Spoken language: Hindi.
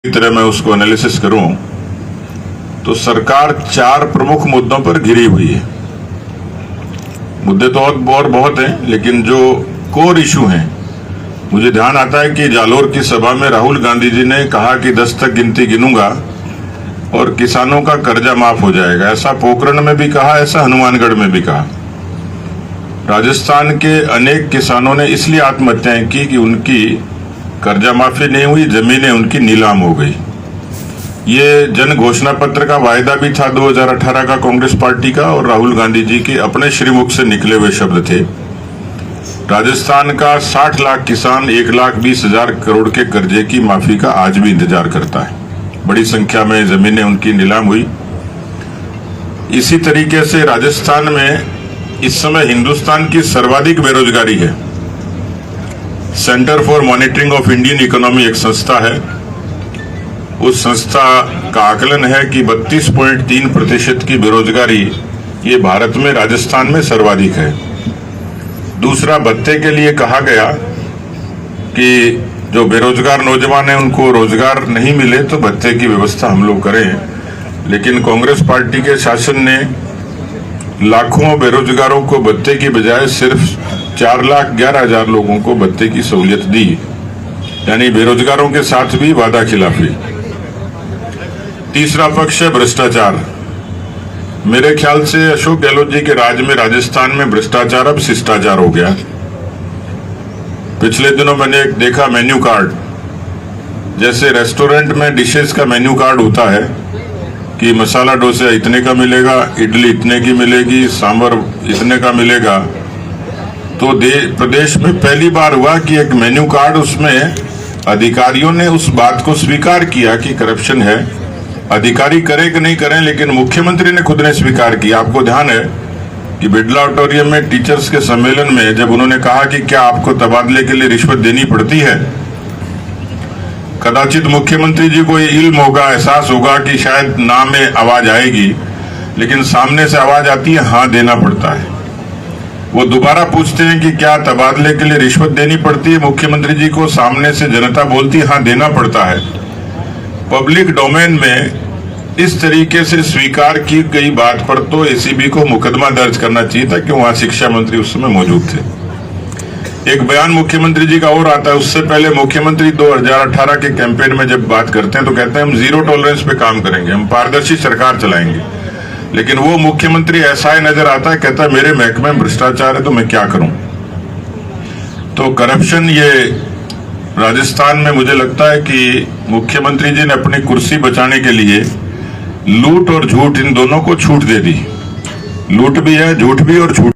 की तरह मैं उसको एनालिसिस करूं तो सरकार 4 प्रमुख मुद्दों पर घिरी हुई है। मुद्दे तो और बहुत हैं, लेकिन जो कोर इशू हैं, मुझे ध्यान आता है कि जालोर की सभा में राहुल गांधी जी ने कहा कि 10 तक गिनती गिनूंगा और किसानों का कर्जा माफ हो जाएगा। ऐसा पोखरण में भी कहा, ऐसा हनुमानगढ़ में भी कहा। राजस्थान के अनेक किसानों ने इसलिए आत्महत्याएं की कि उनकी कर्जा माफी नहीं हुई, जमीनें उनकी नीलाम हो गई। ये जन घोषणा पत्र का वायदा भी था 2018 का कांग्रेस पार्टी का, और राहुल गांधी जी के अपने श्रीमुख से निकले हुए शब्द थे। राजस्थान का 60 लाख किसान 1,20,000 करोड़ के कर्जे की माफी का आज भी इंतजार करता है। बड़ी संख्या में जमीनें उनकी नीलाम हुई। इसी तरीके से राजस्थान में इस समय हिंदुस्तान की सर्वाधिक बेरोजगारी है। Centre for monitoring of Indian economy एक संस्था है। उस संस्था का आकलन है कि 32.3% की बेरोजगारी ये भारत में राजस्थान में सर्वाधिक है। दूसरा, भत्ते के लिए कहा गया कि जो बेरोजगार नौजवान हैं उनको रोजगार नहीं मिले तो भत्ते की व्यवस्था हम लोग करें, लेकिन कांग्रेस पार्टी के शासन ने लाखों बेरोजगारों को भत्ते की बजाय सिर्फ 4,11,000 लोगों को भत्ते की सहूलियत दी, यानी बेरोजगारों के साथ भी वादा खिलाफी। तीसरा पक्ष है भ्रष्टाचार। मेरे ख्याल से अशोक गहलोत जी के राज में राजस्थान में भ्रष्टाचार अब शिष्टाचार हो गया। पिछले दिनों मैंने एक देखा मेन्यू कार्ड, जैसे रेस्टोरेंट में डिशेस का मेन्यू कार्ड होता है कि मसाला डोसा इतने का मिलेगा, इडली इतने की मिलेगी, सांभर इतने का मिलेगा। तो प्रदेश में पहली बार हुआ कि एक मेन्यू कार्ड, उसमें अधिकारियों ने उस बात को स्वीकार किया कि करप्शन है। अधिकारी करें कि नहीं करें, लेकिन मुख्यमंत्री ने खुद ने स्वीकार किया। आपको ध्यान है कि बिड़ला ऑडिटोरियम में टीचर्स के सम्मेलन में जब उन्होंने कहा कि क्या आपको तबादले के लिए रिश्वत देनी पड़ती है, कदाचित मुख्यमंत्री जी को ये इल्म होगा, एहसास होगा कि शायद ना में आवाज आएगी, लेकिन सामने से आवाज आती है हाँ देना पड़ता है। वो दोबारा पूछते हैं कि क्या तबादले के लिए रिश्वत देनी पड़ती है, मुख्यमंत्री जी को सामने से जनता बोलती है हाँ देना पड़ता है। पब्लिक डोमेन में इस तरीके से स्वीकार की गई बात पर तो एसीबी को मुकदमा दर्ज करना चाहिए था कि वहां शिक्षा मंत्री उस समय मौजूद थे। एक बयान मुख्यमंत्री जी का और आता है, उससे पहले मुख्यमंत्री 2018 के कैंपेन में जब बात करते हैं तो कहते हैं हम जीरो टॉलरेंस पे काम करेंगे, हम पारदर्शी सरकार चलाएंगे। लेकिन वो मुख्यमंत्री ऐसा ही नजर आता है, कहता है मेरे महकमे में भ्रष्टाचार है तो मैं क्या करूं। तो करप्शन ये राजस्थान में मुझे लगता है कि मुख्यमंत्री जी ने अपनी कुर्सी बचाने के लिए लूट और झूठ इन दोनों को छूट दे दी। लूट भी है, झूठ भी और झूठ